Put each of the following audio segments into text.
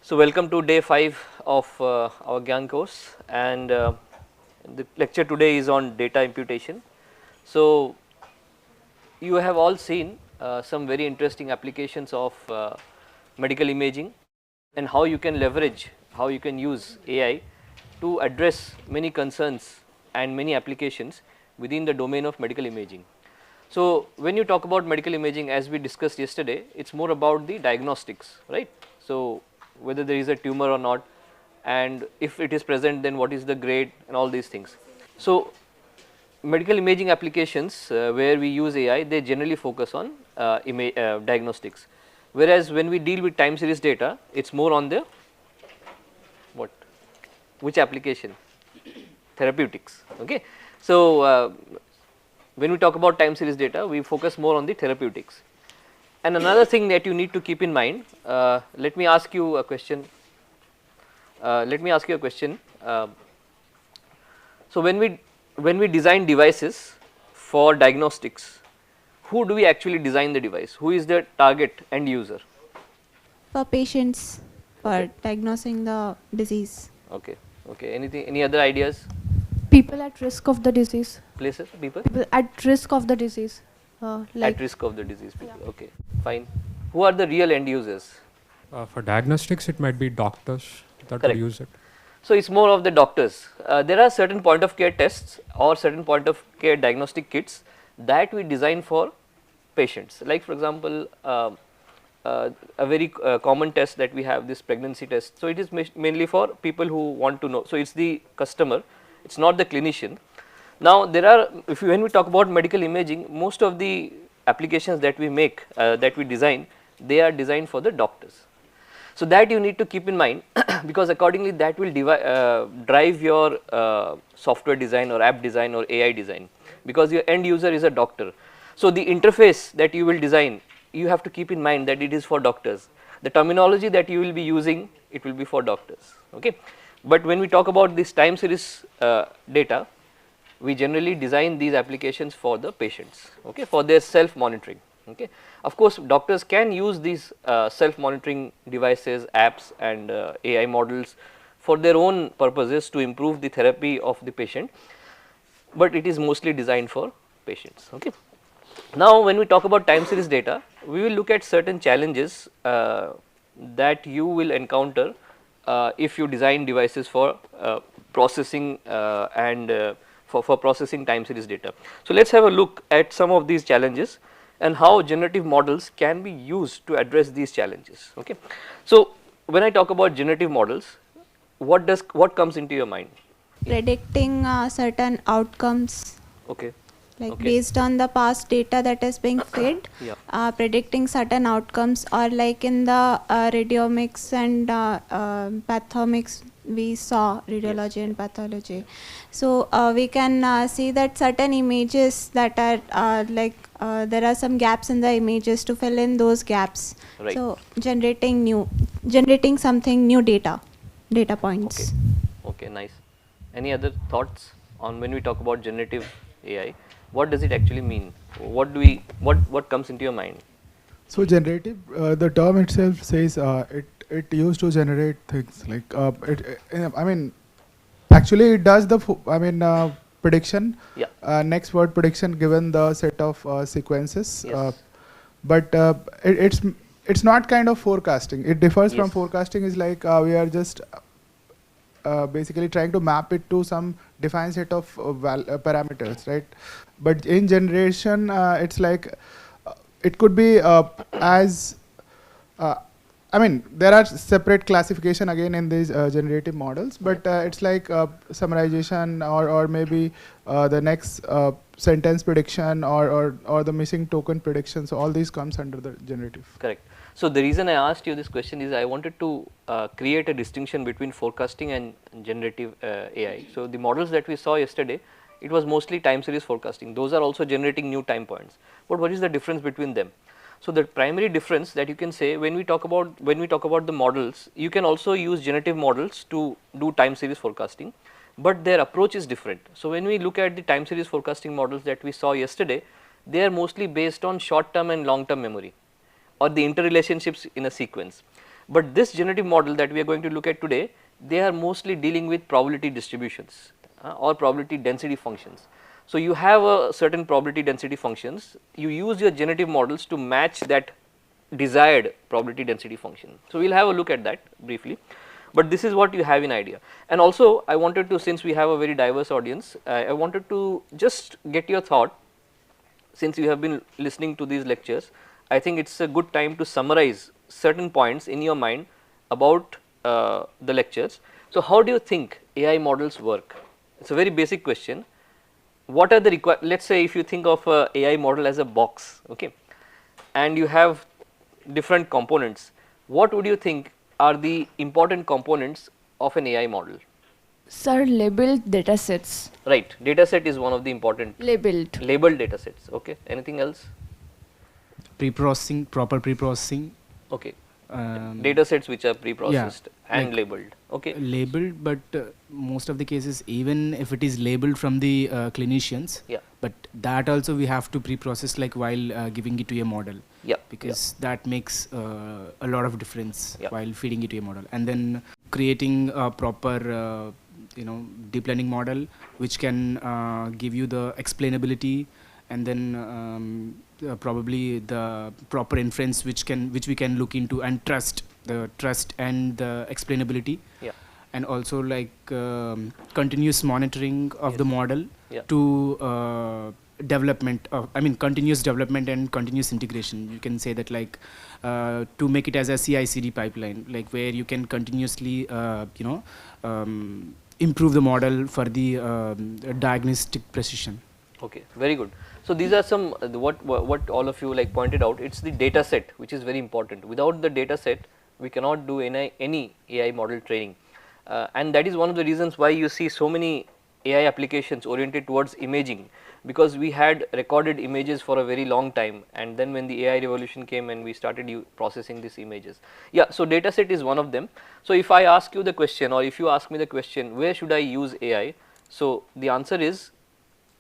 So, welcome to day 5 of our GAN course, and the lecture today is on data imputation. So, you have all seen some very interesting applications of medical imaging and how you can leverage, how you can use AI to address many concerns and many applications within the domain of medical imaging. So, when you talk about medical imaging, as we discussed yesterday, it is more about the diagnostics, right. So, whether there is a tumor or not, and if it is present, then what is the grade and all these things. So, medical imaging applications where we use AI, they generally focus on diagnostics, whereas when we deal with time series data, it is more on the what, which application, therapeutics. Okay. So, when we talk about time series data, we focus more on the therapeutics. And another thing that you need to keep in mind, let me ask you a question. So, when we design devices for diagnostics, who do we actually design the device? Who is the target end user? For patients, for diagnosing the disease. Okay. Okay. Anything? Any other ideas? People at risk of the disease. Places? People? People at risk of the disease. At risk of the disease. People. Yeah. Okay. Fine. Who are the real end users? For diagnostics, it might be doctors that Correct. would use it. So, it is more of the doctors. There are certain point of care tests or certain point of care diagnostic kits that we design for patients. Like for example, a very common test that we have, this pregnancy test. So, it is mainly for people who want to know. So, it is the customer, it is not the clinician. Now, there are, when we talk about medical imaging, most of the applications that we make, that we design, they are designed for the doctors. So, that you need to keep in mind because accordingly that will drive your software design or app design or AI design, because your end user is a doctor. So, the interface that you will design, you have to keep in mind that it is for doctors. The terminology that you will be using, it will be for doctors. Okay. But when we talk about this time series data, we generally design these applications for the patients, okay, for their self monitoring. Okay. Of course, doctors can use these self monitoring devices, apps and AI models for their own purposes to improve the therapy of the patient, but it is mostly designed for patients. Okay. Now, when we talk about time series data, we will look at certain challenges that you will encounter if you design devices for processing and for processing time series data. So, let us have a look at some of these challenges and how generative models can be used to address these challenges. Okay. So, when I talk about generative models, what comes into your mind? Predicting certain outcomes. Okay. Like okay. Based on the past data that is being fed, yeah. Predicting certain outcomes, or like in the radiomics and pathomics we saw, radiology yes. and pathology. So we can see that certain images that are there are some gaps in the images, to fill in those gaps. Right. So generating something new data points. Okay, nice. Any other thoughts on when we talk about generative AI? What does it actually mean? What comes into your mind? So generative, the term itself says it used to generate things like I mean, actually it does the prediction. Yeah. Next word prediction given the set of sequences. Yes. But it's not kind of forecasting. It differs yes. from forecasting. Is like we are just basically trying to map it to some defined set of parameters, right? But in generation, it's like it could be as I mean, there are separate classification again in these generative models, but it's like summarization or maybe the next sentence prediction or the missing token prediction. So all these comes under the generative. Correct. So the reason I asked you this question is I wanted to create a distinction between forecasting and generative AI. So the models that we saw yesterday, it was mostly time series forecasting. Those are also generating new time points. But what is the difference between them? So the primary difference that you can say, when we talk about the models, you can also use generative models to do time series forecasting, but their approach is different. So when we look at the time series forecasting models that we saw yesterday, they are mostly based on short term and long term memory, or the interrelationships in a sequence. But this generative model that we are going to look at today, they are mostly dealing with probability distributions or probability density functions. So, you have a certain probability density functions, you use your generative models to match that desired probability density function. So, we will have a look at that briefly, but this is what you have in idea. And also I wanted to, since we have a very diverse audience, I wanted to just get your thought, since you have been listening to these lectures, I think it is a good time to summarize certain points in your mind about the lectures. So, how do you think AI models work? It is a very basic question. What are the let us say if you think of a AI model as a box, okay, and you have different components, what would you think are the important components of an AI model? Sir, labeled data sets. Right, data set is one of the important labeled data sets. Okay, anything else? Pre-processing, proper pre-processing. Okay, data sets which are pre-processed and like labeled. Okay, labeled, but most of the cases, even if it is labeled from the clinicians, yeah, but that also we have to pre-process like while giving it to a model. Yeah, because that makes a lot of difference while feeding it to a model, and then creating a proper deep learning model which can give you the explainability, and then probably the proper inference which we can look into and trust and the explainability, and also like continuous monitoring of the model to development of, continuous development and continuous integration. You can say that like to make it as a CI/CD pipeline, like where you can continuously improve the model for the diagnostic precision. Okay, very good. So, these are some what all of you like pointed out. It is the data set which is very important. Without the data set, we cannot do any AI model training, and that is one of the reasons why you see so many AI applications oriented towards imaging, because we had recorded images for a very long time, and then when the AI revolution came and we started processing these images. Yeah, so data set is one of them. So, if I ask you the question, or if you ask me the question, where should I use AI? So, the answer is,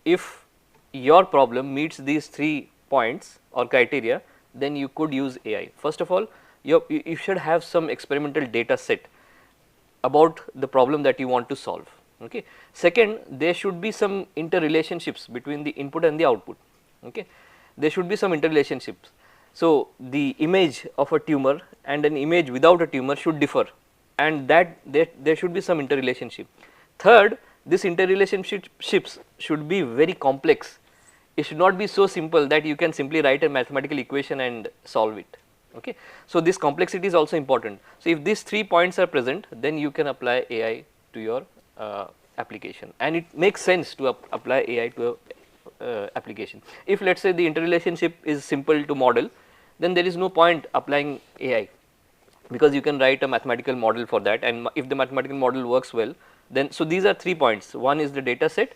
if your problem meets these 3 points or criteria, then you could use AI. First of all, you should have some experimental data set about the problem that you want to solve. Okay. Second, there should be some interrelationships between the input and the output. Okay. There should be some interrelationships. So, the image of a tumor and an image without a tumor should differ, and that there should be some interrelationship. Third, this interrelationships should be very complex. It should not be so simple that you can simply write a mathematical equation and solve it. Okay. So, this complexity is also important. So, if these 3 points are present, then you can apply AI to your application, and it makes sense to apply AI to a application. If let us say the interrelationship is simple to model, then there is no point applying AI, because you can write a mathematical model for that, and if the mathematical model works well, then so these are 3 points. One is the data set,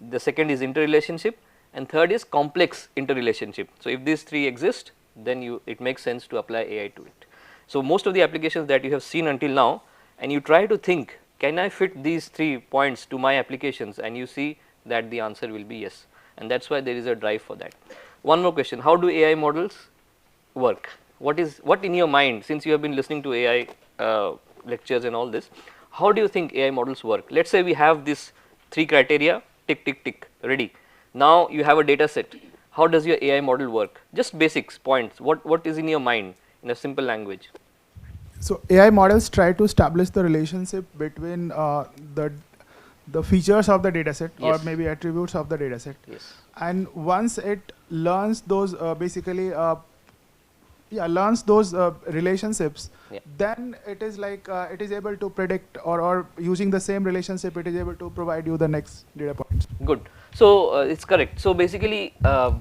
the second is interrelationship, and third is complex interrelationship. So, if these 3 exist, then it makes sense to apply AI to it. So, most of the applications that you have seen until now, and you try to think, can I fit these 3 points to my applications, and you see that the answer will be yes, and that is why there is a drive for that. One more question, how do AI models work? What in your mind, since you have been listening to AI lectures and all this, how do you think AI models work? Let us say we have this 3 criteria, tick tick tick, ready. Now you have a data set. How does your AI model work? Just basics, points, what is in your mind in a simple language? So AI models try to establish the relationship between the features of the dataset, or maybe attributes of the dataset. Yes. And once it learns those learns those relationships, then it is like it is able to predict, or using the same relationship, it is able to provide you the next data points. Good. So it's correct. So basically, so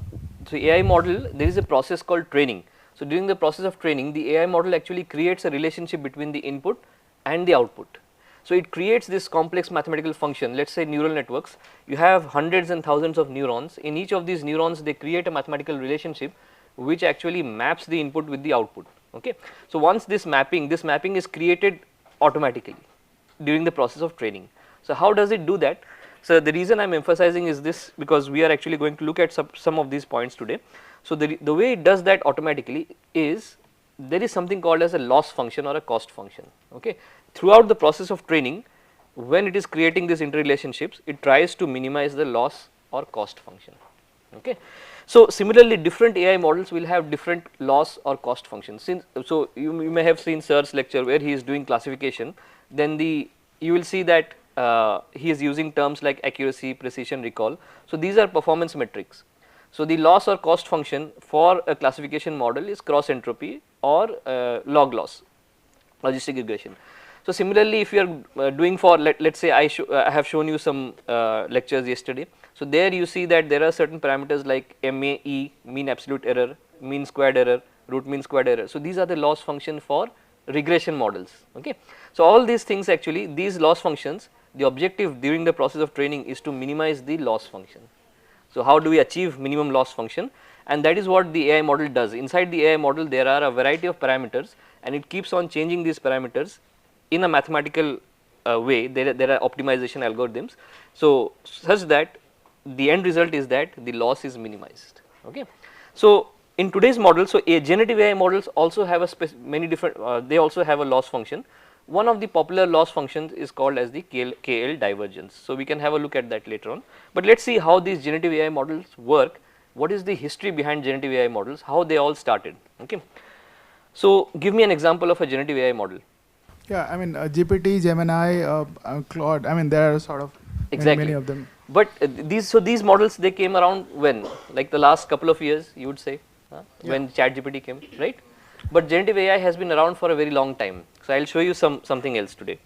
AI model, there is a process called training. So during the process of training, the AI model actually creates a relationship between the input and the output. So it creates this complex mathematical function. Let us say neural networks, you have hundreds and thousands of neurons. In each of these neurons, they create a mathematical relationship which actually maps the input with the output. Okay. So once this mapping is created automatically during the process of training. So how does it do that? So the reason I am emphasizing is this, because we are actually going to look at some of these points today. So the way it does that automatically is, there is something called as a loss function or a cost function. Okay. Throughout the process of training, when it is creating these interrelationships, it tries to minimize the loss or cost function. Okay. So, similarly different AI models will have different loss or cost functions. So, you may have seen Sir's lecture where he is doing classification, then you will see that he is using terms like accuracy, precision, recall. So, these are performance metrics. So, the loss or cost function for a classification model is cross entropy or log loss, logistic regression. So, similarly if you are doing for let us say I have shown you some lectures yesterday. So, there you see that there are certain parameters like MAE, mean absolute error, mean squared error, root mean squared error. So, these are the loss function for regression models. Okay. So, all these things actually, these loss functions, the objective during the process of training is to minimize the loss function. So, how do we achieve minimum loss function, and that is what the AI model does. Inside the AI model there are a variety of parameters and it keeps on changing these parameters in a mathematical way. There are optimization algorithms. So, such that the end result is that the loss is minimized. Okay. So, in today's model, so a generative AI models also have a many different they also have a loss function. One of the popular loss functions is called as the KL divergence. So, we can have a look at that later on, but let us see how these generative AI models work, what is the history behind generative AI models, how they all started. Okay. So, give me an example of a generative AI model. Yeah, I mean GPT, Gemini, Claude, I mean there are sort of many of them. But these models, they came around when, like the last couple of years you would say, when ChatGPT came, right? But generative AI has been around for a very long time. So, I will show you something else today.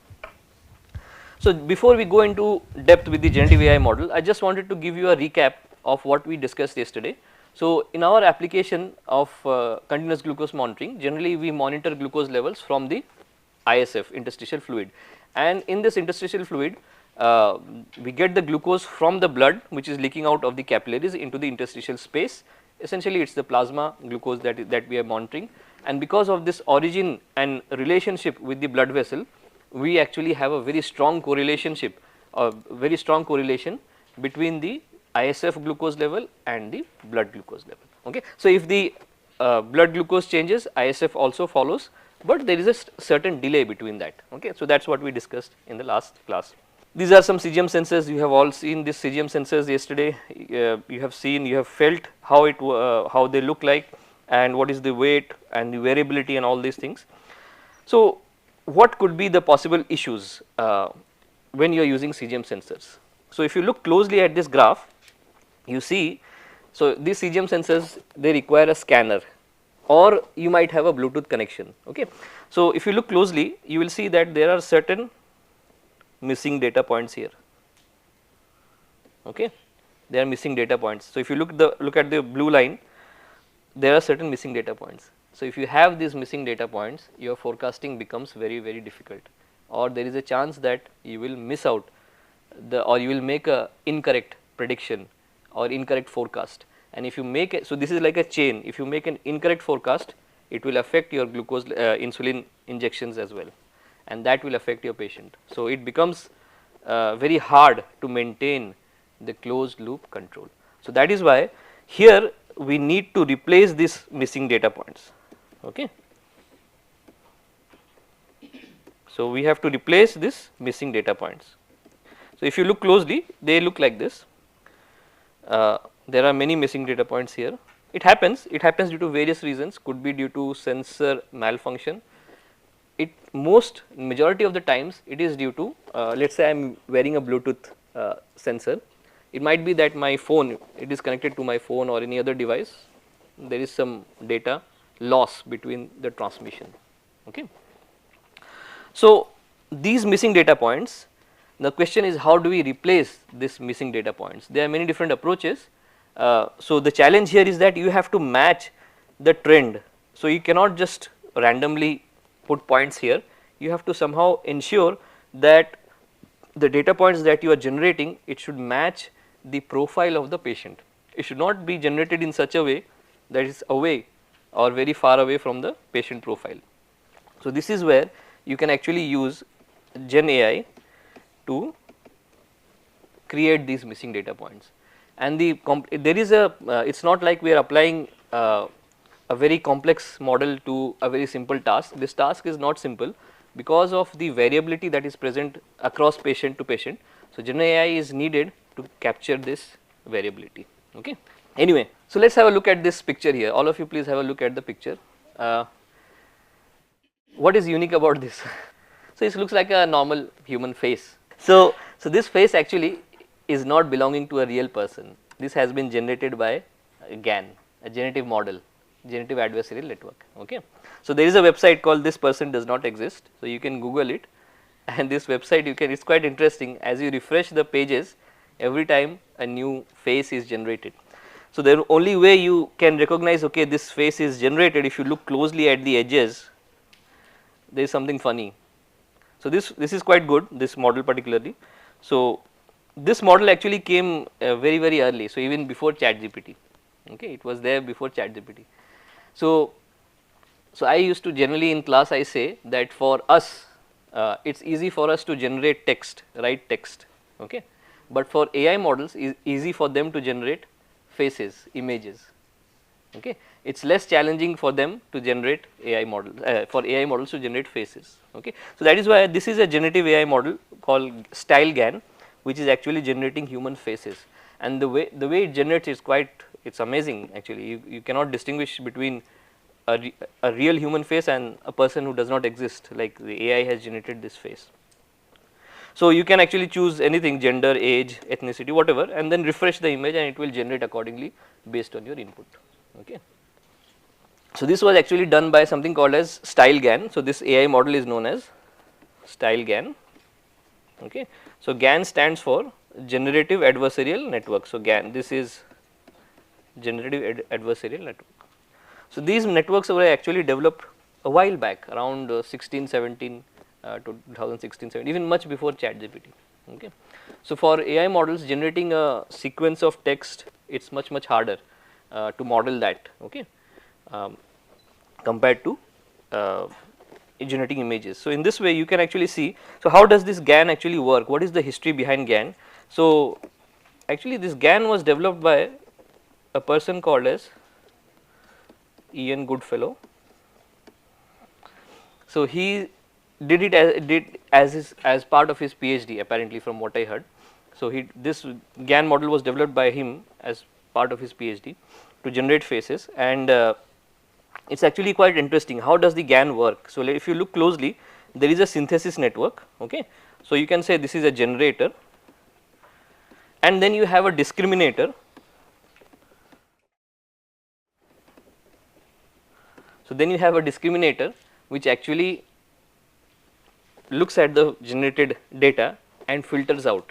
So, before we go into depth with the generative AI model, I just wanted to give you a recap of what we discussed yesterday. So, in our application of continuous glucose monitoring, generally we monitor glucose levels from the ISF, interstitial fluid, and in this interstitial fluid we get the glucose from the blood which is leaking out of the capillaries into the interstitial space. Essentially it is the plasma glucose that we are monitoring, and because of this origin and relationship with the blood vessel, we actually have a very strong correlation between the ISF glucose level and the blood glucose level. Okay. So, if the blood glucose changes, ISF also follows, but there is a certain delay between that. Okay. So, that is what we discussed in the last class. These are some CGM sensors. You have all seen these CGM sensors yesterday. You have seen, you have felt how they look like and what is the weight and the variability and all these things. So, what could be the possible issues when you are using CGM sensors? So, if you look closely at this graph, you see, so these CGM sensors, they require a scanner, or you might have a Bluetooth connection. Okay. So, if you look closely, you will see that there are certain missing data points here. Okay. There are missing data points. So, if you look at the blue line, there are certain missing data points. So, if you have these missing data points, your forecasting becomes very, very difficult, or there is a chance that you will miss out or you will make a incorrect prediction or incorrect forecast. And if you make it, so this is like a chain, if you make an incorrect forecast, it will affect your glucose insulin injections as well, and that will affect your patient. So, it becomes very hard to maintain the closed loop control. So, that is why here we need to replace these missing data points. Okay. So, we have to replace this missing data points. So, if you look closely, they look like this. There are many missing data points here. It happens due to various reasons, could be due to sensor malfunction. Majority of the times it is due to, let us say I am wearing a Bluetooth sensor. It might be that my phone, it is connected to my phone or any other device, there is some data loss between the transmission. Okay. So, these missing data points, the question is how do we replace this missing data points? There are many different approaches. So, the challenge here is that you have to match the trend. So, you cannot just randomly put points here, you have to somehow ensure that the data points that you are generating, it should match the profile of the patient. It should not be generated in such a way that is away or very far away from the patient profile. So, this is where you can actually use Gen AI to create these missing data points. And there is it is not like we are applying a a very complex model to a very simple task. This task is not simple because of the variability that is present across patient to patient. So, Gen AI is needed to capture this variability. Okay. Anyway, so let us have a look at this picture here. All of you please have a look at the picture. What is unique about this? So, it looks like a normal human face. So, this face actually is not belonging to a real person. This has been generated by a GAN, a generative model, generative adversarial network. Okay. So, there is a website called this person does not exist. So, you can Google it, and this website you can, it is quite interesting. As you refresh the pages, every time a new face is generated. So, the only way you can recognize, okay, this face is generated, if you look closely at the edges, there is something funny. So, this is quite good, this model particularly. So, this model actually came very early. So, even before ChatGPT, okay, it was there before ChatGPT. So, I used to generally in class I say that for us it is easy for us to generate text, write text, okay, but for AI models it is easy for them to generate faces, images, okay. It is less challenging for them to generate AI models, for AI models to generate faces, okay. So, that is why this is a generative AI model called style GAN, which is actually generating human faces, and the way it generates is quite, it is amazing actually. You cannot distinguish between a real human face and a person who does not exist, like the AI has generated this face. So, you can actually choose anything, gender, age, ethnicity, whatever, and then refresh the image and it will generate accordingly based on your input, okay. So, this was actually done by something called as style GAN. So, this AI model is known as style GAN, okay. So, GAN stands for generative adversarial network. So, GAN, this is generative adversarial network. So, these networks were actually developed a while back, around 16, 17 to 2016, 17, even much before ChatGPT, okay. So, for AI models generating a sequence of text, it is much harder to model that, okay, compared to generating images. So, in this way you can actually see, so how does this GAN actually work, what is the history behind GAN. So, actually this GAN was developed by a person called as Ian Goodfellow. So, he did it as part of his PhD, apparently, from what I heard. So, this GAN model was developed by him as part of his PhD to generate faces, and it is actually quite interesting. How does the GAN work? So, if you look closely, there is a synthesis network, okay. So, you can say this is a generator, and then you have a discriminator. So, then you have a discriminator which actually looks at the generated data and filters out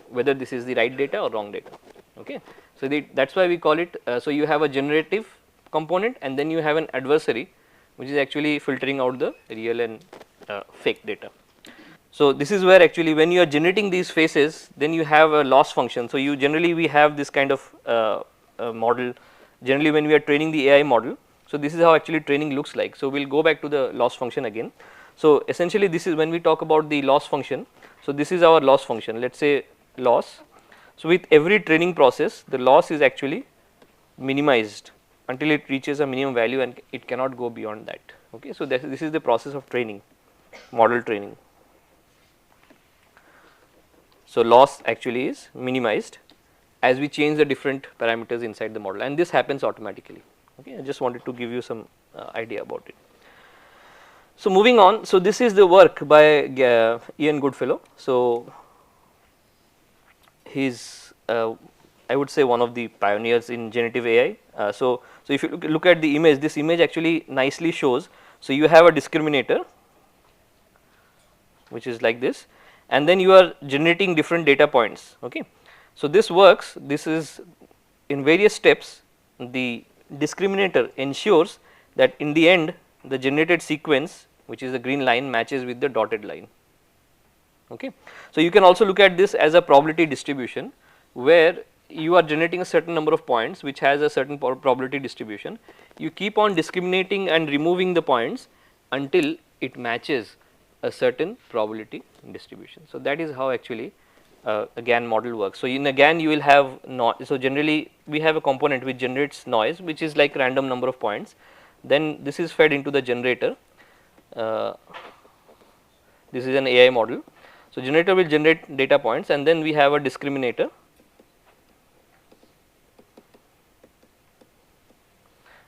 whether this is the right data or wrong data, okay. So, that is why we call it, so you have a generative component and then you have an adversary which is actually filtering out the real and fake data. So, this is where actually when you are generating these faces, then you have a loss function. So, you generally we have this kind of model generally when we are training the AI model. So, this is how actually training looks like. So, we will go back to the loss function again. So, essentially this is when we talk about the loss function. So, this is our loss function, let us say loss. So, with every training process the loss is actually minimized until it reaches a minimum value and it cannot go beyond that, okay. So, this is the process of training, model training. So, loss actually is minimized as we change the different parameters inside the model, and this happens automatically, okay. I just wanted to give you some idea about it. So, moving on, so this is the work by Ian Goodfellow. So, he is I would say one of the pioneers in generative AI. So, if you look at the image, this image actually nicely shows. So, you have a discriminator which is like this, and then you are generating different data points, okay. So, this works, this is in various steps. The discriminator ensures that in the end the generated sequence, which is the green line, matches with the dotted line, okay. So, you can also look at this as a probability distribution, where you are generating a certain number of points which has a certain probability distribution. You keep on discriminating and removing the points until it matches a certain probability distribution. So, that is how actually a GAN model works. So, in a GAN you will have so generally we have a component which generates noise, which is like random number of points, then this is fed into the generator. This is an AI model. So, generator will generate data points, and then we have a discriminator,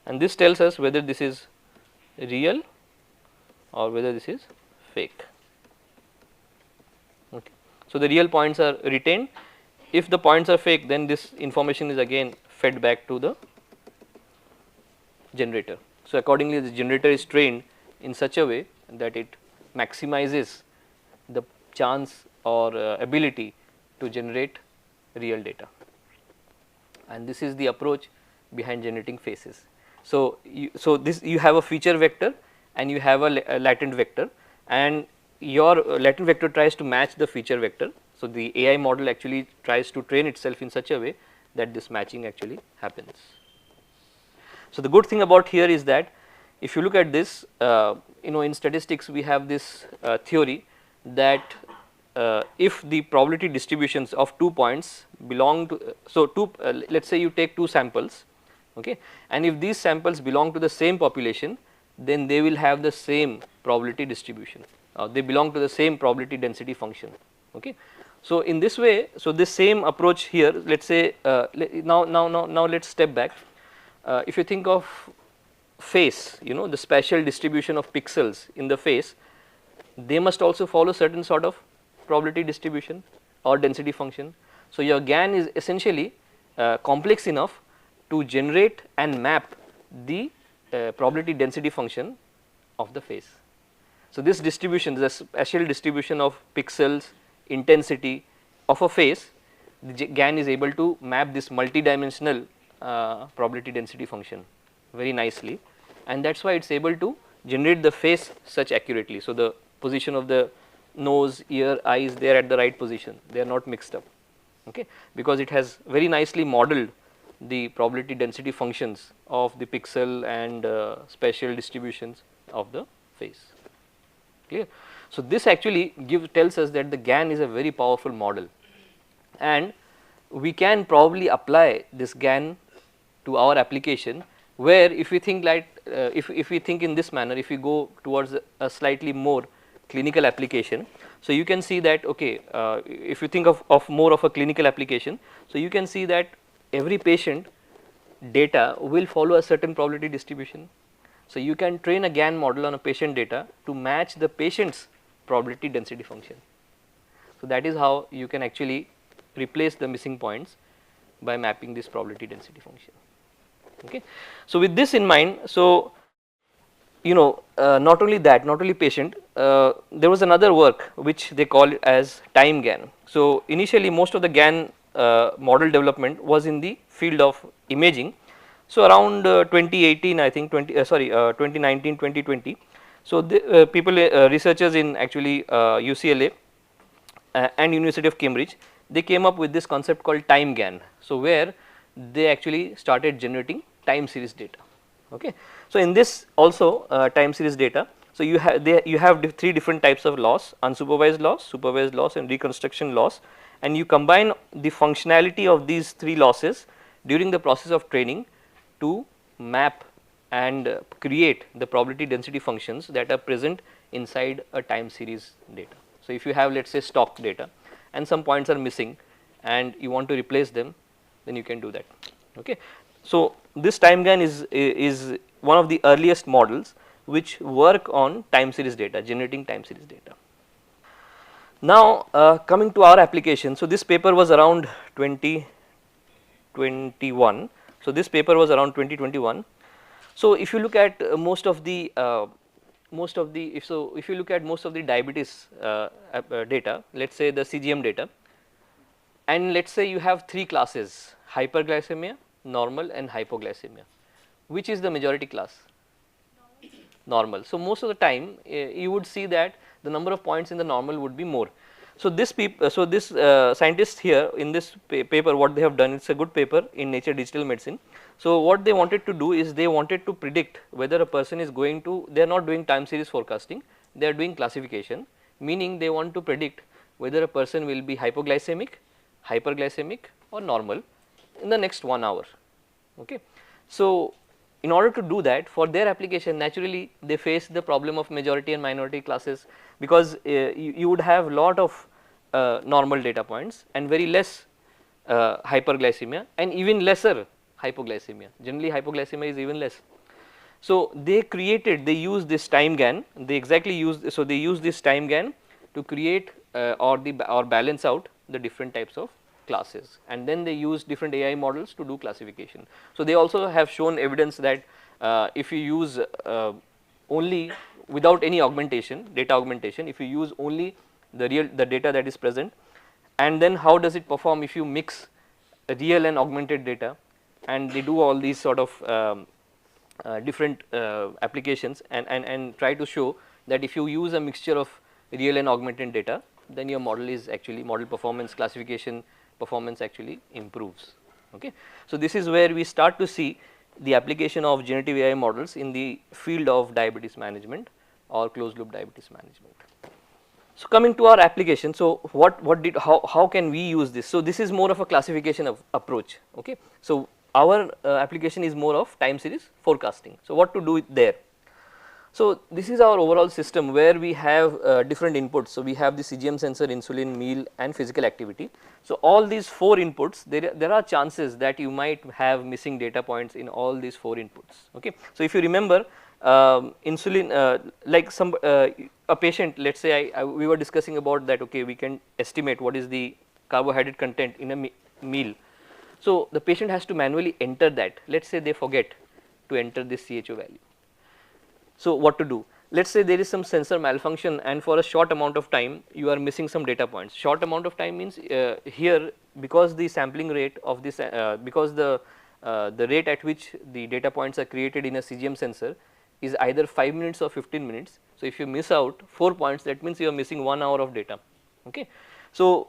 and this tells us whether this is real or whether this is fake. Okay. So, the real points are retained. If the points are fake, then this information is again fed back to the generator. So, accordingly the generator is trained in such a way that it maximizes the chance or ability to generate real data, and this is the approach behind generating faces. So, you have a feature vector and you have a latent vector, and your latent vector tries to match the feature vector. So, the AI model actually tries to train itself in such a way that this matching actually happens. So, the good thing about here is that if you look at this, in statistics we have this theory that if the probability distributions of 2 points belong to, let us say you take 2 samples, okay, and if these samples belong to the same population, then they will have the same probability distribution, they belong to the same probability density function. Okay. So, in this way, so this same approach here, let us say now let us step back. If you think of face, the spatial distribution of pixels in the face, they must also follow certain sort of probability distribution or density function. So, your GAN is essentially complex enough to generate and map the probability density function of the face. So, this distribution, the spatial distribution of pixels, intensity of a face, the GAN is able to map this multi-dimensional probability density function very nicely, and that is why it is able to generate the face such accurately. So, the position of the nose, ear, eyes, they are at the right position, they are not mixed up, okay, because it has very nicely modeled the probability density functions of the pixel and spatial distributions of the face. Clear? So, this actually tells us that the GAN is a very powerful model, and we can probably apply this GAN to our application, where if we think like if we think in this manner, if we go towards a slightly more clinical application. So, you can see that, okay, if you think of more of a clinical application, so you can see that every patient data will follow a certain probability distribution. So, you can train a GAN model on a patient data to match the patient's probability density function. So, that is how you can actually replace the missing points by mapping this probability density function. Okay. So, with this in mind, so not only that, not only patient, there was another work which they call as time GAN. So, initially most of the GAN model development was in the field of imaging. So, around 2018, I think 2019, 2020. So, the people researchers in actually UCLA and University of Cambridge, they came up with this concept called time GAN. So, where they actually started generating time series data. Okay. So, in this also time series data, so you have 3 different types of loss: unsupervised loss, supervised loss, and reconstruction loss, and you combine the functionality of these 3 losses during the process of training to map and create the probability density functions that are present inside a time series data. So, if you have, let us say, stock data and some points are missing and you want to replace them, then you can do that. Okay. So, this time GAN is one of the earliest models which work on time series data, generating time series data. Now, coming to our application. So, this paper was around 2021. So, this paper was around 2021. So, if you look at most of the if you look at most of the diabetes data, let us say the CGM data, and let us say you have 3 classes: hyperglycemia, normal, and hypoglycemia. Which is the majority class? Normal. So, most of the time you would see that the number of points in the normal would be more. So, this scientists here in this paper, what they have done, it is a good paper in Nature Digital Medicine. So, what they wanted to do is they wanted to predict whether a person is going to, they are not doing time series forecasting, they are doing classification, meaning they want to predict whether a person will be hypoglycemic, hyperglycemic or normal in the next 1 hour. Okay. So, in order to do that, for their application, naturally they face the problem of majority and minority classes, because you would have lot of normal data points and very less hyperglycemia and even lesser hypoglycemia. Generally hypoglycemia is even less. So, they used this time GAN, they exactly used, so they use this time GAN to create or balance out the different types of classes, and then they use different AI models to do classification. So, they also have shown evidence that if you use only without any augmentation, data augmentation, if you use only the data that is present, and then how does it perform if you mix real and augmented data, and they do all these sort of different applications and try to show that if you use a mixture of real and augmented data, then your model is actually model performance, classification performance actually improves. Okay. So, this is where we start to see the application of generative AI models in the field of diabetes management or closed loop diabetes management. So, coming to our application, so how can we use this? So, this is more of a classification of approach. Okay. So, our application is more of time series forecasting. So, what to do there? So, this is our overall system where we have different inputs. So, we have the CGM sensor, insulin, meal and physical activity. So, all these 4 inputs, there are chances that you might have missing data points in all these 4 inputs. Okay. So, if you remember insulin, like a patient, let us say we were discussing about that, okay, we can estimate what is the carbohydrate content in a meal. So, the patient has to manually enter that. Let us say they forget to enter this CHO value. So, what to do? Let us say there is some sensor malfunction and for a short amount of time you are missing some data points. Short amount of time means here, because the sampling rate of this, because the rate at which the data points are created in a CGM sensor is either 5 minutes or 15 minutes. So, if you miss out 4 points, that means you are missing 1 hour of data. Okay. So,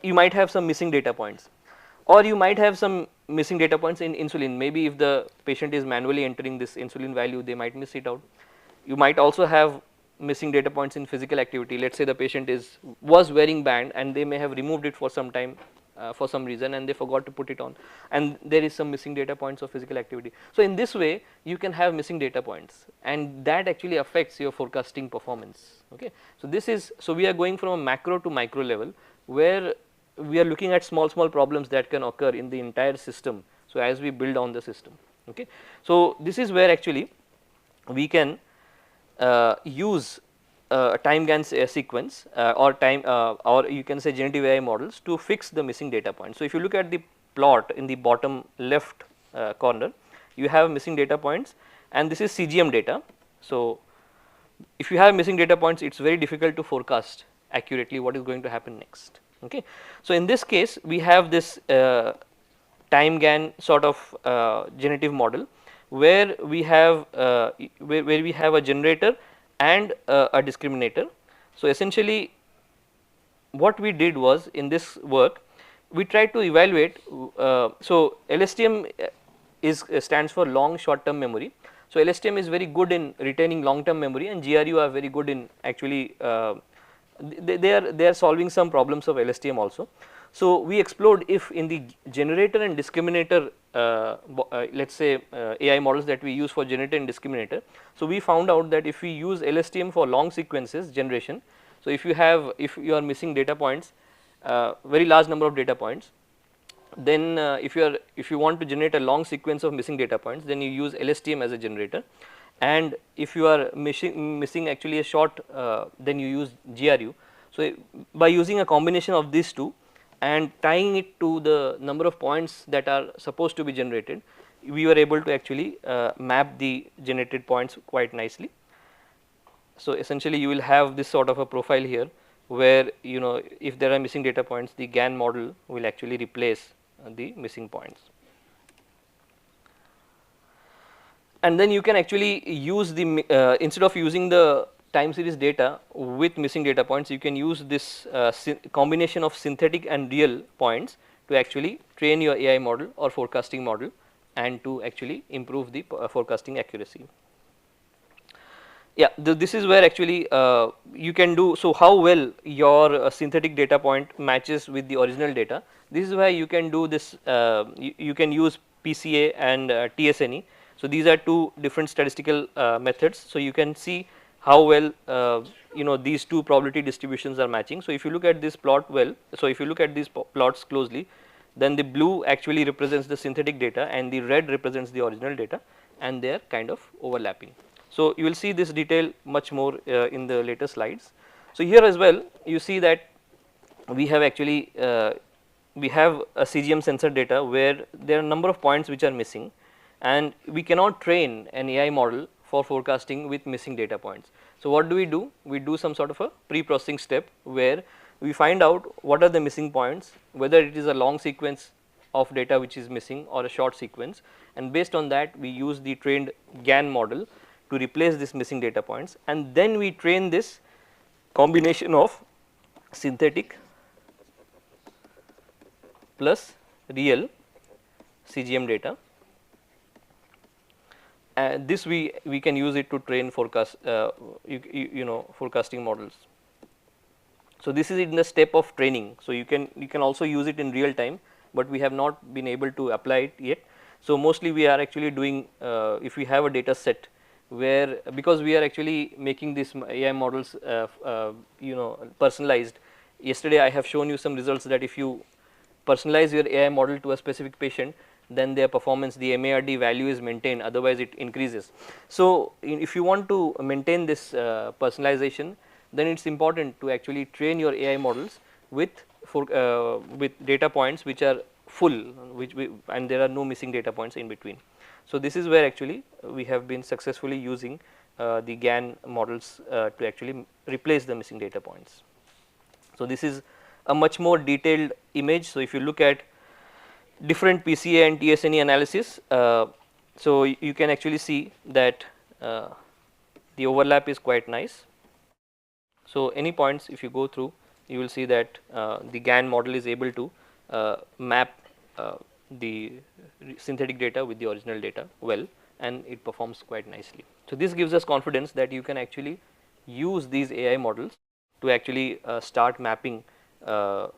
you might have some missing data points, or you might have some missing data points in insulin. Maybe if the patient is manually entering this insulin value, they might miss it out. You might also have missing data points in physical activity. Let us say the patient was wearing band and they may have removed it for some time for some reason and they forgot to put it on, and there is some missing data points of physical activity. So, in this way you can have missing data points and that actually affects your forecasting performance. Okay. So, we are going from a macro to micro level where we are looking at small problems that can occur in the entire system. So, as we build on the system. Okay. So, this is where actually we can use a time GAN sequence or you can say generative AI models to fix the missing data points. So, if you look at the plot in the bottom left corner, you have missing data points and this is CGM data. So, if you have missing data points, it is very difficult to forecast accurately what is going to happen next. Okay. So, in this case we have this time GAN sort of generative model where we have a generator and a discriminator. So, essentially what we did was, in this work we tried to evaluate, so LSTM stands for long short term memory. So, LSTM is very good in retaining long term memory and GRU are very good in actually they are solving some problems of LSTM also. So, we explored if in the generator and discriminator let us say AI models that we use for generator and discriminator. So, we found out that if we use LSTM for long sequences generation, so if you are missing data points, very large number of data points, then if you want to generate a long sequence of missing data points, then you use LSTM as a generator, and if you are missing actually a short, then you use GRU. So, by using a combination of these two and tying it to the number of points that are supposed to be generated, we were able to actually map the generated points quite nicely. So, essentially you will have this sort of a profile here where if there are missing data points, the GAN model will actually replace the missing points. And then you can actually use the instead of using the time series data with missing data points, you can use this combination of synthetic and real points to actually train your AI model or forecasting model and to actually improve the forecasting accuracy. Yeah, this is where actually you can do, so how well your synthetic data point matches with the original data. This is where you can do this, you can use PCA and TSNE. So these are two different statistical methods, so you can see how well these two probability distributions are matching. So if you look at this plot well, so if you look at these plots closely, then the blue actually represents the synthetic data and the red represents the original data, and they are kind of overlapping. So you will see this detail much more in the later slides. So here as well you see that we have actually we have a CGM sensor data where there are a number of points which are missing, and we cannot train an AI model for forecasting with missing data points. So what do? We do some sort of a pre-processing step where we find out what are the missing points, whether it is a long sequence of data which is missing or a short sequence, and based on that we use the trained GAN model to replace this missing data points, and then we train this combination of synthetic plus real CGM data. This we can use it to train forecast forecasting models. So this is in the step of training. So you can also use it in real time, but we have not been able to apply it yet. So mostly we are actually doing if we have a data set where, because we are actually making these AI models personalized. Yesterday I have shown you some results that if you personalize your AI model to a specific patient, then their performance, the MARD value is maintained, otherwise it increases. So if you want to maintain this personalization, then it is important to actually train your AI models with data points which are full, and there are no missing data points in between. So this is where actually we have been successfully using the GAN models to actually replace the missing data points. So this is a much more detailed image. So if you look at different PCA and TSNE analysis, so you can actually see that the overlap is quite nice. So any points if you go through, you will see that the GAN model is able to map the synthetic data with the original data well, and it performs quite nicely. So this gives us confidence that you can actually use these AI models to actually start mapping the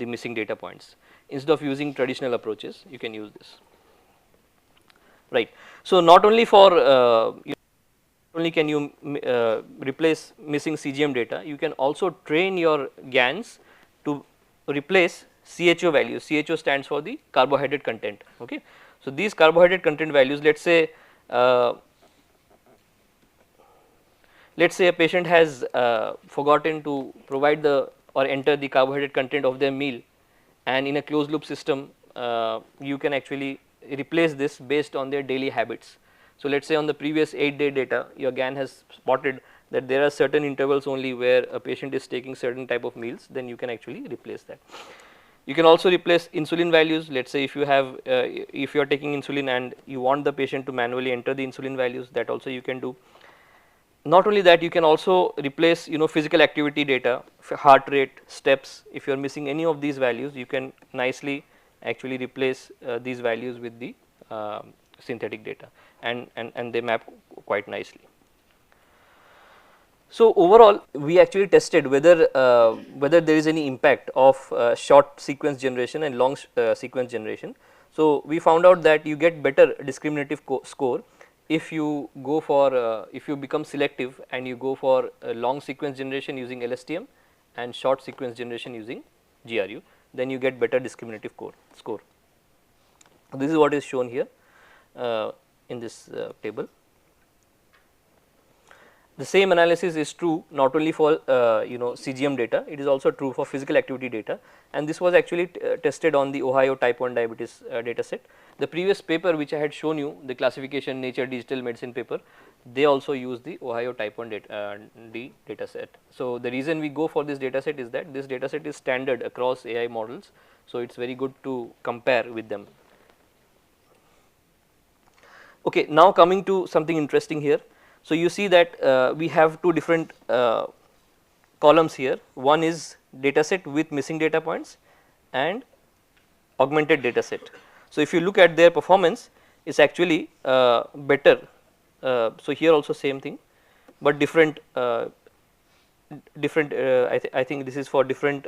missing data points. Instead of using traditional approaches, you can use this, right. So not only for only can you replace missing CGM data, you can also train your GANs to replace CHO values. CHO stands for the carbohydrate content. Okay. So these carbohydrate content values, let's say a patient has forgotten to provide the or enter the carbohydrate content of their meal, and in a closed loop system you can actually replace this based on their daily habits. So let's say on the previous 8-day data, your GAN has spotted that there are certain intervals only where a patient is taking certain type of meals, then you can actually replace that. You can also replace insulin values. Let's say if you have if you are taking insulin and you want the patient to manually enter the insulin values, that also you can do. Not only that, you can also replace physical activity data, heart rate, steps. If you are missing any of these values, you can nicely actually replace these values with the synthetic data, and they map quite nicely. So overall we actually tested whether there is any impact of short sequence generation and long sequence generation. So we found out that you get better discriminative score if you go for if you become selective and you go for long sequence generation using LSTM and short sequence generation using GRU, then you get better discriminative score. This is what is shown here in this table. The same analysis is true not only for CGM data, it is also true for physical activity data, and this was actually tested on the Ohio type 1 diabetes data set. The previous paper which I had shown you, the classification Nature Digital Medicine paper, they also use the Ohio type 1 data set. So the reason we go for this data set is that this data set is standard across AI models, so it is very good to compare with them. Okay, now coming to something interesting here. So you see that we have two different columns here. One is data set with missing data points and augmented data set. So if you look at their performance, it's actually better. So here also same thing. but different I think this is for different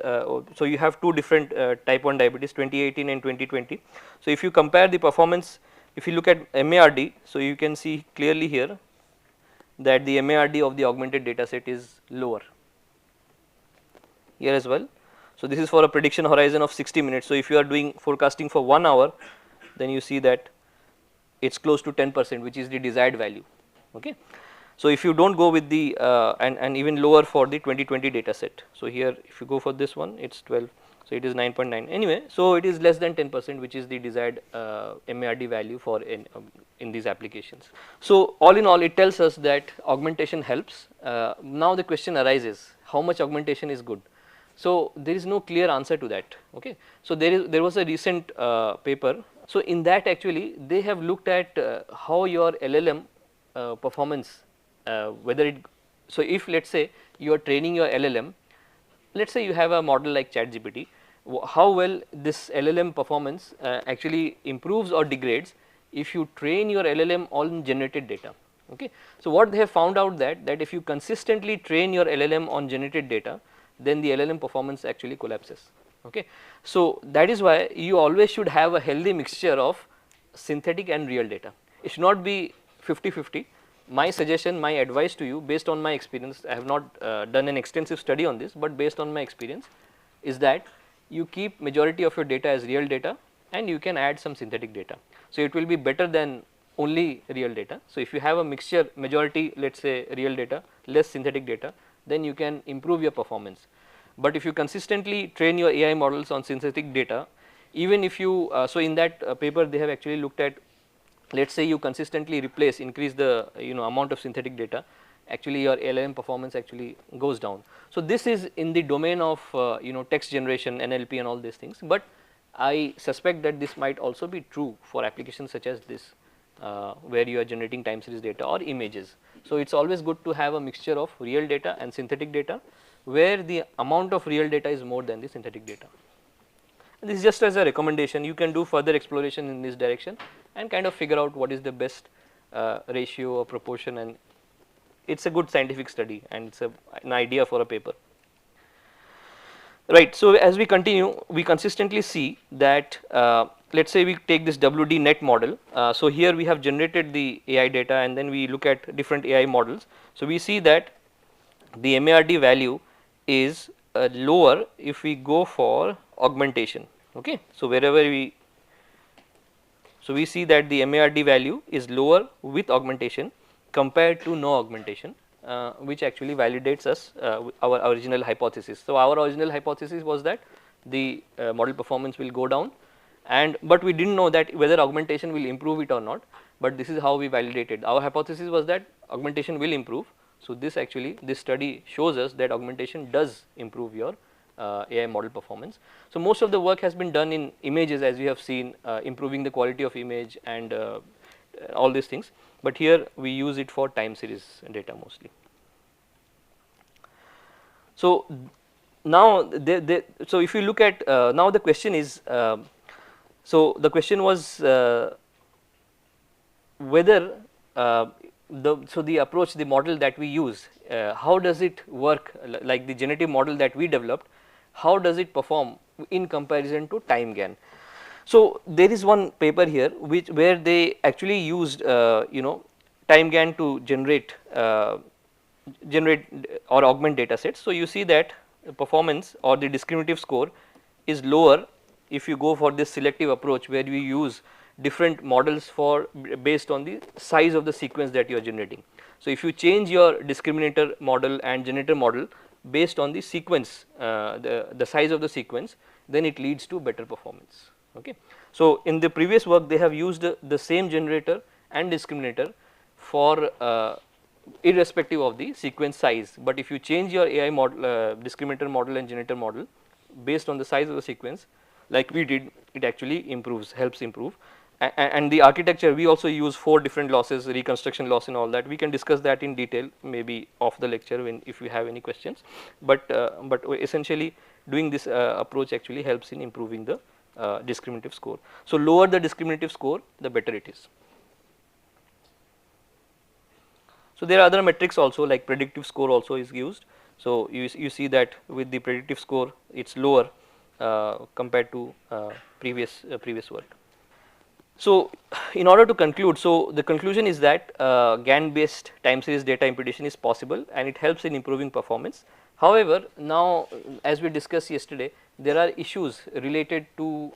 so you have two different type 1 diabetes 2018 and 2020. So if you compare the performance, if you look at MARD, so you can see clearly here that the MARD of the augmented data set is lower here as well. So this is for a prediction horizon of 60 minutes. So if you are doing forecasting for 1 hour, then you see that it's close to 10%, which is the desired value. Okay. So if you don't go with the and even lower for the 2020 data set. So here if you go for this one, it's 12, so it is 9.9 anyway. So it is less than 10%, which is the desired MARD value for in these applications. So all in all, it tells us that augmentation helps. Now the question arises, how much augmentation is good? So there is no clear answer to that. Okay. So there was a recent paper. So in that actually they have looked at how your LLM performance, whether it, so if let us say you are training your LLM, let us say you have a model like ChatGPT, how well this LLM performance actually improves or degrades if you train your LLM on generated data. Okay. So what they have found out that if you consistently train your LLM on generated data, then the LLM performance actually collapses. Okay. So that is why you always should have a healthy mixture of synthetic and real data. It should not be 50-50. My suggestion, my advice to you based on my experience, I have not done an extensive study on this, but based on my experience is that you keep majority of your data as real data and you can add some synthetic data. So it will be better than only real data. So if you have a mixture, majority let us say real data, less synthetic data, then you can improve your performance. But if you consistently train your AI models on synthetic data, even if you so in that paper they have actually looked at, let us say you consistently increase the amount of synthetic data, actually your LLM performance actually goes down. So this is in the domain of text generation, NLP and all these things, but I suspect that this might also be true for applications such as this where you are generating time series data or images. So it's always good to have a mixture of real data and synthetic data where the amount of real data is more than the synthetic data. This is just as a recommendation, you can do further exploration in this direction and kind of figure out what is the best ratio or proportion, and it's a good scientific study and it's an idea for a paper. Right. So as we continue, we consistently see that let us say we take this WD net model. So here we have generated the AI data and then we look at different AI models. So we see that the MARD value is lower if we go for augmentation. Okay. So wherever we, so we see that the MARD value is lower with augmentation compared to no augmentation, which actually validates us our original hypothesis. So our original hypothesis was that the model performance will go down, and but we didn't know that whether augmentation will improve it or not, but this is how we validated. Our hypothesis was that augmentation will improve. So this actually, this study shows us that augmentation does improve your AI model performance. So most of the work has been done in images, as we have seen, improving the quality of image and all these things, but here we use it for time series data mostly. So now so if you look at now the question is, so the question was whether the approach, the model that we use, how does it work, like the generative model that we developed, how does it perform in comparison to time GAN. So there is one paper here where they actually used time GAN to generate or augment data sets. So you see that the performance or the discriminative score is lower if you go for this selective approach where we use different models for based on the size of the sequence that you are generating. So if you change your discriminator model and generator model based on the sequence, the size of the sequence, then it leads to better performance. Okay. So in the previous work they have used the same generator and discriminator for irrespective of the sequence size, but if you change your AI model, discriminator model and generator model based on the size of the sequence like we did, it actually improves, helps improve. And the architecture, we also use 4 different losses, reconstruction loss and all that. We can discuss that in detail maybe off the lecture when if you have any questions, but essentially doing this approach actually helps in improving the discriminative score. So lower the discriminative score, the better it is. So there are other metrics also, like predictive score also is used. So you see that with the predictive score it's lower compared to previous work. So in order to conclude, so the conclusion is that GAN based time series data imputation is possible and it helps in improving performance. However, now as we discussed yesterday, there are issues related to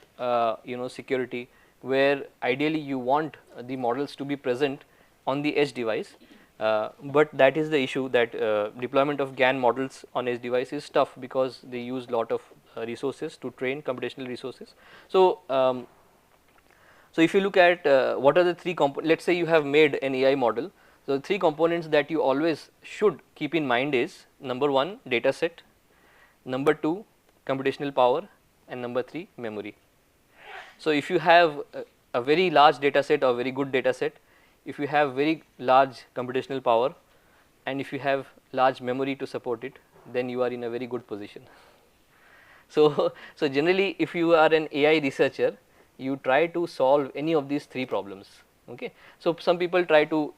security, where ideally you want the models to be present on the edge device, but that is the issue, that deployment of GAN models on edge device is tough because they use lot of resources to train, computational resources. So so if you look at what are the three components, let us say you have made an AI model. So the three components that you always should keep in mind is, number 1 data set, number 2 computational power, and number 3 memory. So if you have a very large data set or very good data set, if you have very large computational power, and if you have large memory to support it, then you are in a very good position. So, so generally if you are an AI researcher, you try to solve any of these three problems. Okay. So some people try to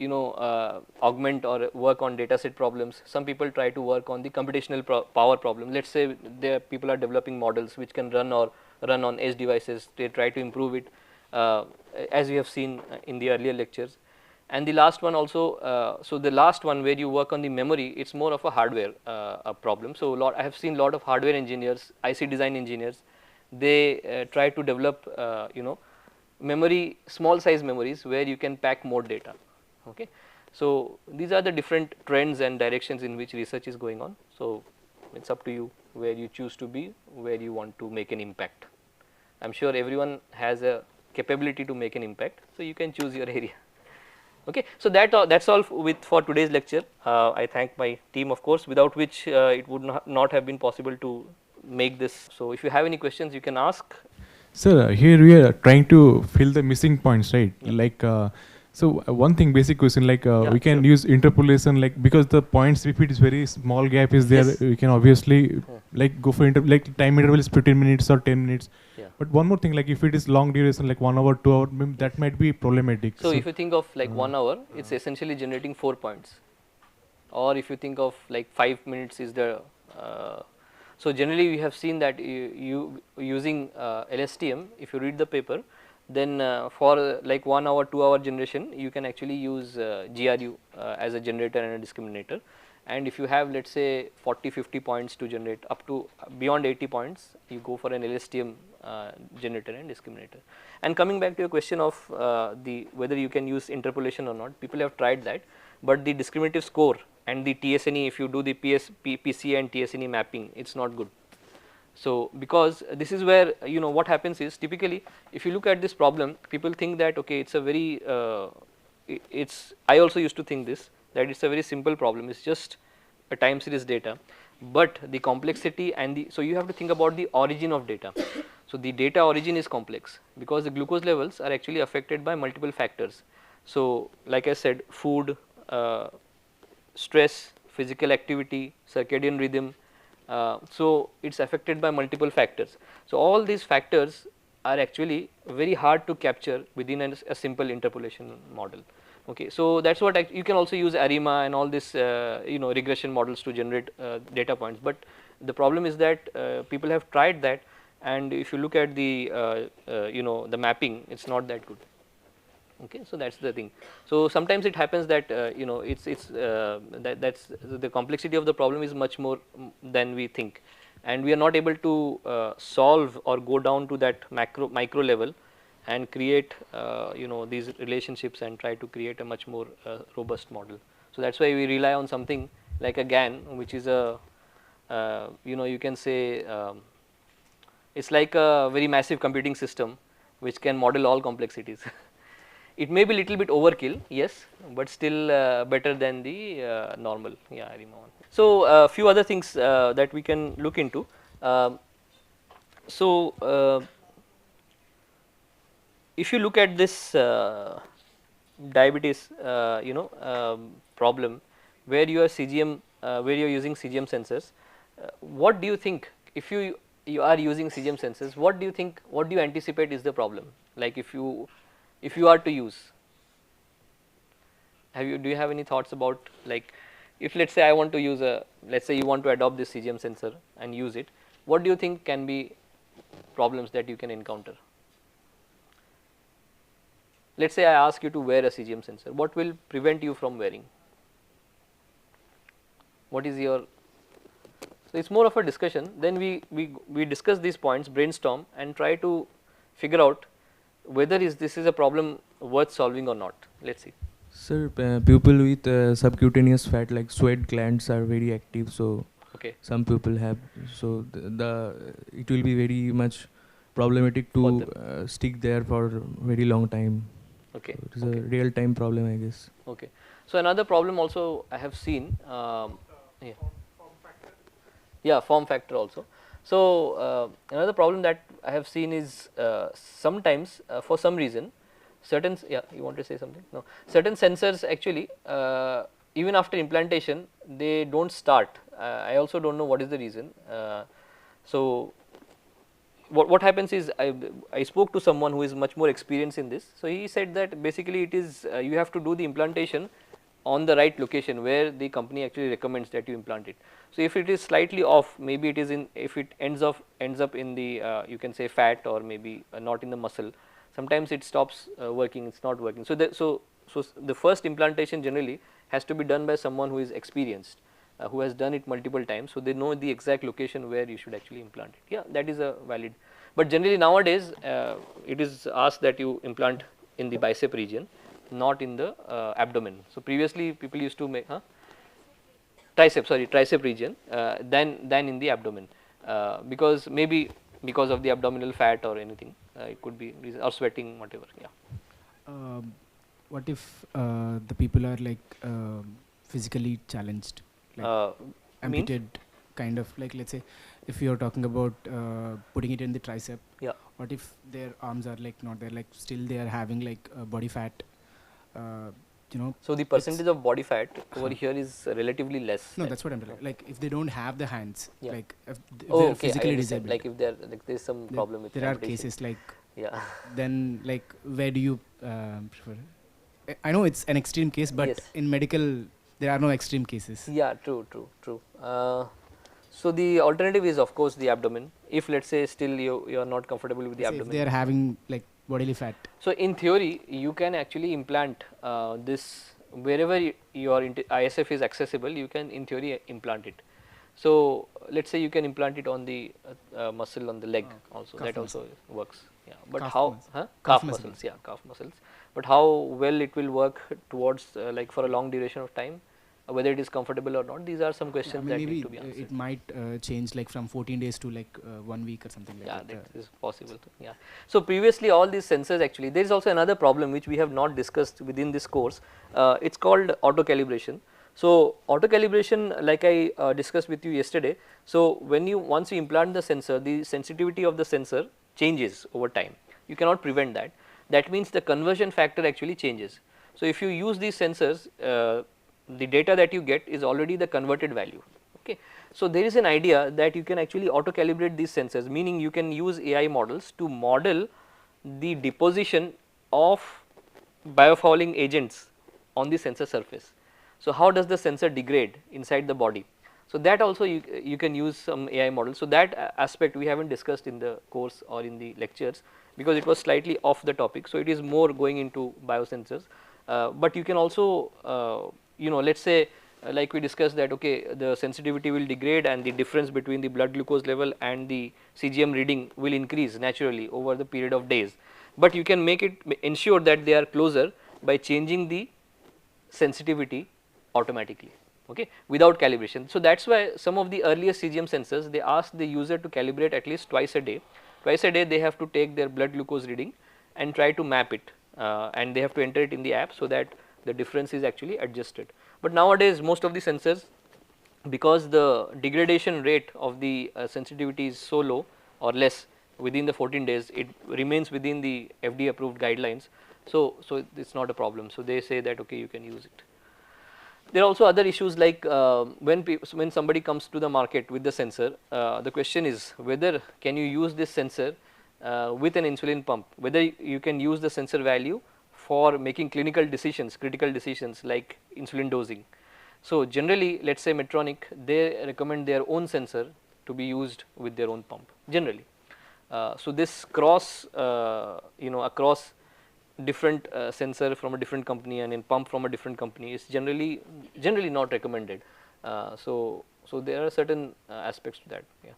augment or work on data set problems, some people try to work on the computational power problem. Let us say there people are developing models which can run on edge devices, they try to improve it, as we have seen in the earlier lectures. And the last one also, so the last one where you work on the memory, it's more of a hardware problem. So I have seen lot of hardware engineers, IC design engineers, they try to develop memory, small size memories where you can pack more data. Okay. So these are the different trends and directions in which research is going on. So it's up to you where you choose to be, where you want to make an impact. I'm sure everyone has a capability to make an impact, so you can choose your area. Okay. So that's all for today's lecture. I thank my team, of course, without which it would not have been possible to make this. So if you have any questions, you can ask. Sir, here we are trying to fill the missing points, right? Yeah. Like, so one thing, basic question, like we can sure. use interpolation, like because the points, if it is very small gap is there, Yes. we can obviously like go for like time interval is 15 minutes or 10 minutes. Yeah. But one more thing, like if it is long duration, like 1 hour, 2 hour, that might be problematic. So if you think of like 1 hour, it's essentially generating 4 points. Or if you think of like 5 minutes is the, so generally we have seen that you using LSTM, if you read the paper, then for like 1 hour, 2 hour generation, you can actually use GRU as a generator and a discriminator. And if you have, let us say 40-50 points to generate, up to beyond 80 points, you go for an LSTM generator and discriminator. And coming back to your question of whether you can use interpolation or not, people have tried that, but the discriminative score and the TSNE, if you do the PCA and TSNE mapping, it's not good. So because this is where what happens is, typically if you look at this problem, people think that okay, it's a very I also used to think this, that it's a very simple problem, it's just a time series data, but the complexity and so you have to think about the origin of data. So the data origin is complex because the glucose levels are actually affected by multiple factors. So like I said, food, stress, physical activity, circadian rhythm, so it's affected by multiple factors. So all these factors are actually very hard to capture within a simple interpolation model. Okay, so that's what you can also use ARIMA and all this regression models to generate data points. But the problem is that people have tried that, and if you look at the the mapping, it's not that good. Okay, so that's the thing. So sometimes it happens that that's the complexity of the problem is much more than we think, and we are not able to solve or go down to that micro level and create these relationships and try to create a much more robust model. So that's why we rely on something like a GAN, which is a you can say it's like a very massive computing system which can model all complexities. It may be little bit overkill, yes, but still better than the normal. Yeah, ARIMA one. So a few other things that we can look into. If you look at this diabetes problem where you are CGM, where you are using CGM sensors, what do you think, if you are using CGM sensors, what do you think, what do you anticipate is the problem? Like if you are to use, Do you have any thoughts about, like, if let's say I want to use let's say you want to adopt this CGM sensor and use it, what do you think can be problems that you can encounter? Let's say I ask you to wear a CGM sensor, what will prevent you from wearing? What is your, so it's more of a discussion, then we discuss these points, brainstorm and try to figure out whether this is a problem worth solving or not. Let's see. Sir, people with subcutaneous fat like sweat glands are very active, so Okay. some people have, so it will be very much problematic to stick there for very long time. Okay. So it is a real time problem, I guess. Okay. So another problem also I have seen, form factor also. So another problem that I have seen is sometimes for some reason certain, you want to say something? No, certain sensors actually even after implantation they don't start. I also don't know what is the reason. So what happens is, I spoke to someone who is much more experienced in this. So he said that basically it is you have to do the implantation on the right location where the company actually recommends that you implant it. So if it is slightly off, maybe it is in, if it ends up in the you can say fat, or maybe not in the muscle, sometimes it stops working, it's not working. So the first implantation generally has to be done by someone who is experienced, who has done it multiple times, so they know the exact location where you should actually implant it. Yeah, that is a valid, but generally nowadays it is asked that you implant in the bicep region, not in the abdomen. So previously people used to make tricep region than in the abdomen, because maybe because of the abdominal fat or anything, it could be reason, or sweating, whatever. Yeah. What if the people are like physically challenged, like amputated, kind of, like, let's say if you are talking about putting it in the tricep, Yeah. what if their arms are like not there, like still they are having like body fat, you know? So the percentage of body fat over here is relatively less. No, that's what I'm telling. Like if they don't have the hands, Yeah. like if Oh, they're okay, physically I understand. disabled, Like if there is some problem with there are amputation. cases like, Yeah. then like where do you prefer? I know it's an extreme case, but Yes. in medical there are no extreme cases. Yeah, true. So the alternative is of course the abdomen. If let's say still you are not comfortable with the Say if abdomen. they are having like bodily fat. So in theory, you can actually implant this wherever your ISF is accessible. You can in theory implant it. So let's say you can implant it on the muscle on the leg also. That also works. Yeah, but Calf how? muscle. Huh? Calf Calf muscle. muscles. Yeah, calf muscles. But how well it will work towards like for a long duration of time, whether it is comfortable or not. These are some questions that maybe need to be answered. it might change like from 14 days to like 1 week or something like Yeah, that. that is possible. Yeah. So previously all these sensors actually, there is also another problem which we have not discussed within this course. It's called auto calibration. So auto calibration, like I discussed with you yesterday. So when once you implant the sensor, the sensitivity of the sensor changes over time. You cannot prevent that. That means the conversion factor actually changes. So if you use these sensors, the data that you get is already the converted value. Okay. So there is an idea that you can actually auto calibrate these sensors, meaning you can use AI models to model the deposition of biofouling agents on the sensor surface. So how does the sensor degrade inside the body? So that also you can use some AI models. So that aspect we haven't discussed in the course or in the lectures, because it was slightly off the topic. So it is more going into biosensors, but you can also let's say like we discussed that okay, the sensitivity will degrade and the difference between the blood glucose level and the CGM reading will increase naturally over the period of days, but you can make it ensure that they are closer by changing the sensitivity automatically, okay, without calibration. So that's why some of the earliest CGM sensors, they ask the user to calibrate at least twice a day. Twice a day they have to take their blood glucose reading and try to map it, and they have to enter it in the app so that the difference is actually adjusted. But nowadays most of the sensors, because the degradation rate of the sensitivity is so low or less within the 14 days, it remains within the FDA approved guidelines. So it's not a problem. So they say that okay, you can use it. There are also other issues like when somebody comes to the market with the sensor, the question is whether can you use this sensor with an insulin pump, whether you can use the sensor value for making clinical decisions, critical decisions like insulin dosing. So generally, let's say Medtronic, they recommend their own sensor to be used with their own pump generally. So this cross, across different sensor from a different company and in pump from a different company is generally not recommended. So there are certain aspects to that. Yeah.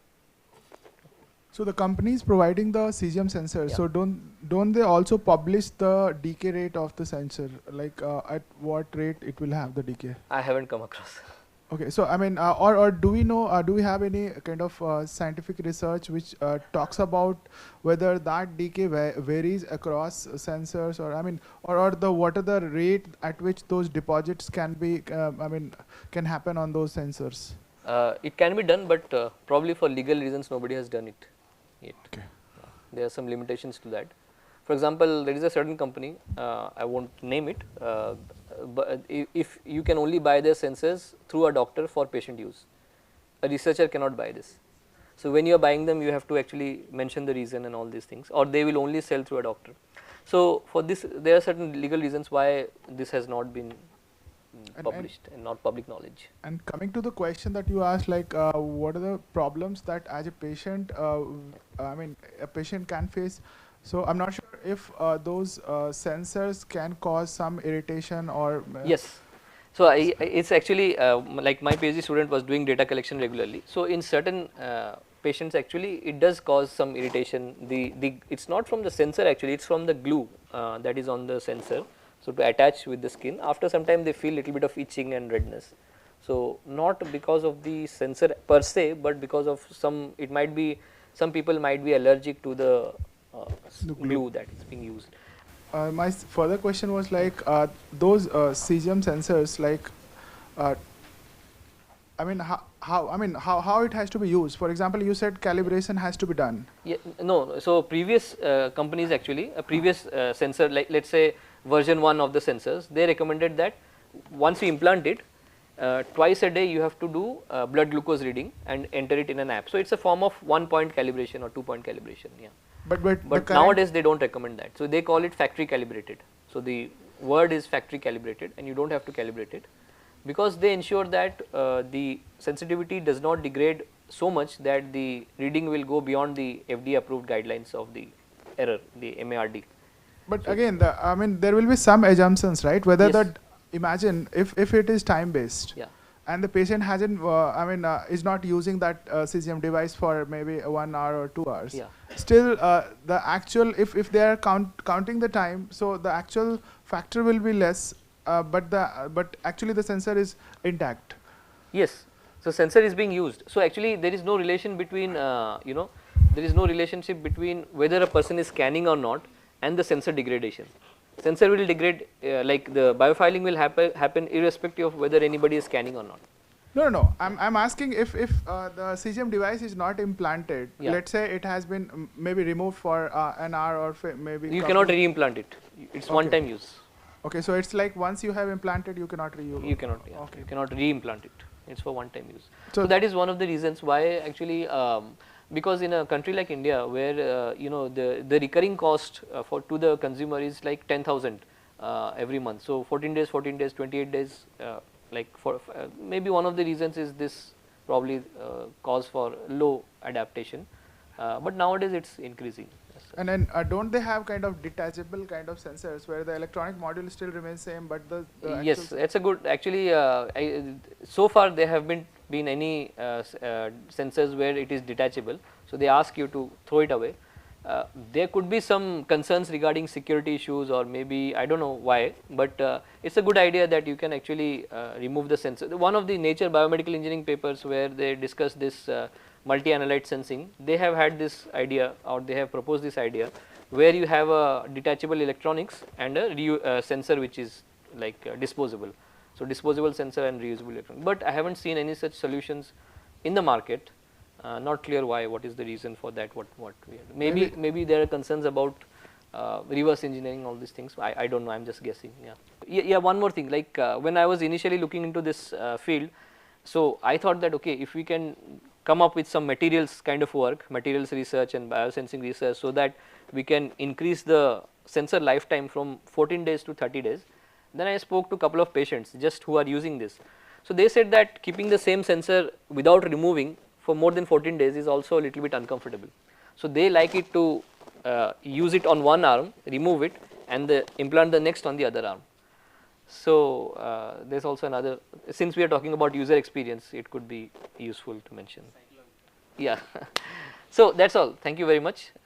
So the company is providing the cesium sensor. Yeah. So don't they also publish the decay rate of the sensor, like at what rate it will have the decay? I haven't come across. Okay, so I mean, or do we know? Do we have any kind of scientific research which talks about whether that decay varies across sensors, or I mean, or what are the rate at which those deposits can be? Can happen on those sensors? It can be done, but probably for legal reasons nobody has done it yet. Okay. There are some limitations to that. For example, there is a certain company, I won't name it, but if you can only buy their sensors through a doctor for patient use, a researcher cannot buy this. So when you are buying them, you have to actually mention the reason and all these things, or they will only sell through a doctor. So for this, there are certain legal reasons why this has not been published and not public knowledge. And coming to the question that you asked, like what are the problems that as a patient, a patient can face. So I'm not sure if those sensors can cause some irritation or. Yes. So it's actually like my PhD student was doing data collection regularly. So in certain patients, actually it does cause some irritation. It's not from the sensor, actually it's from the glue that is on the sensor. So to attach with the skin, after some time they feel little bit of itching and redness. So not because of the sensor per se, but because of some people might be allergic to the glue that is being used. My further question was like those cesium sensors, like how it has to be used. For example, you said calibration has to be done. Yeah, no. So previous companies, actually a previous sensor, like let's say version 1 of the sensors, they recommended that once you implant it, twice a day you have to do blood glucose reading and enter it in an app. So it's a form of 1-point calibration or 2-point calibration. Yeah. But nowadays they don't recommend that. So they call it factory calibrated. So the word is factory calibrated, and you don't have to calibrate it, because they ensure that the sensitivity does not degrade so much that the reading will go beyond the FDA approved guidelines of the error, the MARD. But so again, there will be some assumptions, right? Whether yes. that, imagine if it is time based. Yeah. And the patient hasn't, is not using that cesium device for maybe 1 hour or 2 hours. Yeah. Still, the actual, if they are counting the time, so the actual factor will be less, but actually the sensor is intact. Yes. So sensor is being used. So actually there is no relation between, there is no relationship between whether a person is scanning or not and the sensor degradation. Sensor will degrade, like the biofiling will happen irrespective of whether anybody is scanning or not. No. I'm asking if the cesium device is not implanted. Yeah. Let's say it has been maybe removed for an hour or maybe. You cannot re-implant it. It's okay. One-time use. Okay, so it's like once you have implanted, you cannot reuse. You cannot. Yeah. Okay. You cannot re-implant it. It's for one-time use. So that is one of the reasons why actually. Because in a country like India, where the recurring cost to the consumer is like 10,000 every month. So 14 days, 28 days, maybe one of the reasons is this probably cause for low adaptation. But nowadays it's increasing. And then don't they have kind of detachable kind of sensors where the electronic module still remains same, but the yes, it's a good, actually so far there have been any sensors where it is detachable. So they ask you to throw it away. There could be some concerns regarding security issues, or maybe I don't know why, but it's a good idea that you can actually remove the sensor. One of the Nature Biomedical Engineering papers where they discuss this multi-analyte sensing, they have had this idea, or they have proposed this idea, where you have a detachable electronics and a sensor which is like disposable. So disposable sensor and reusable electronics. But I haven't seen any such solutions in the market. Not clear why. What is the reason for that? What we have. Maybe there are concerns about reverse engineering, all these things. I don't know. I'm just guessing. Yeah. One more thing. Like when I was initially looking into this field, so I thought that okay, if we can come up with some materials kind of work, materials research and biosensing research, so that we can increase the sensor lifetime from 14 days to 30 days, then I spoke to a couple of patients just who are using this. So, they said that keeping the same sensor without removing for more than 14 days is also a little bit uncomfortable. So, they like it to use it on one arm, remove it and implant the next on the other arm. So, there is also another, since we are talking about user experience, it could be useful to mention. Yeah. So, that is all. Thank you very much.